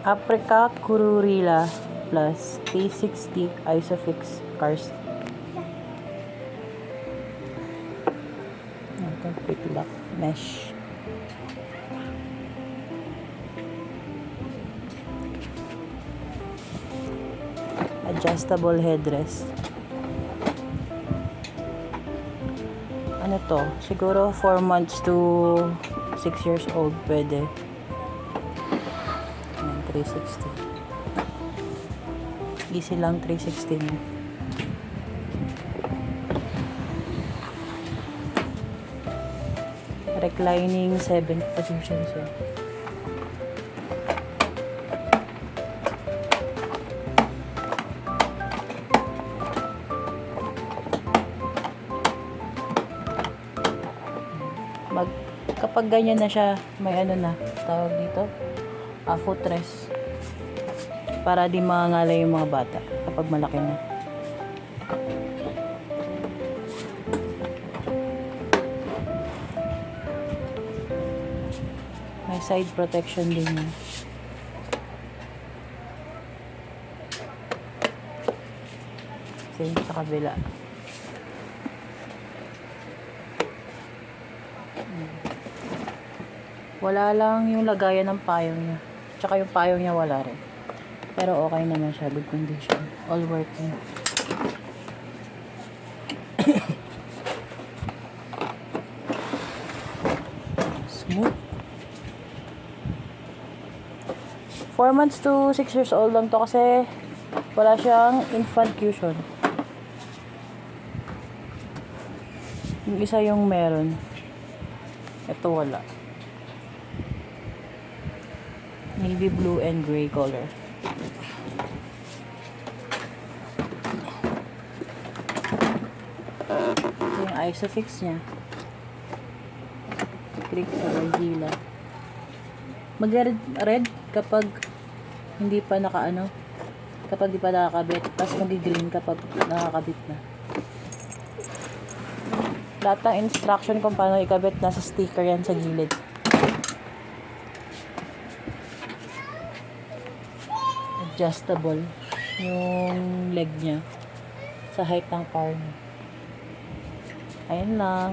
Aprica Cururilla Plus P60 Isofix Cars. Complete lock mesh. Adjustable headrest. Ano to? Siguro 4 months to 6 years old pwede. 360. Easy lang 360 mo. Reclining 7th position siya. Kapag ganyan na siya, may ano na, tawag dito, footrest. Para di mangalay yung mga bata kapag malaki na. May side protection din yun. Same sa kabila. Wala lang yung lagayan ng payong niya. Tsaka yung payong niya wala rin. Pero okay naman siya. Good condition. All working. Smooth. 4 months to 6 years old lang to kasi wala siyang infant cushion. Yung isa yung meron. Ito wala. Navy blue and gray color. Ito yung Isofix niya. Click sa Godzilla. Mag-red kapag hindi pa nakaano. Kapag di pa nakakabit. Tapos mag-green kapag nakakabit na. Lahat ng instruction kung paano ikabit nasa sticker yan sa gilid. Adjustable yung leg niya sa height ng car niya. Ayan lang.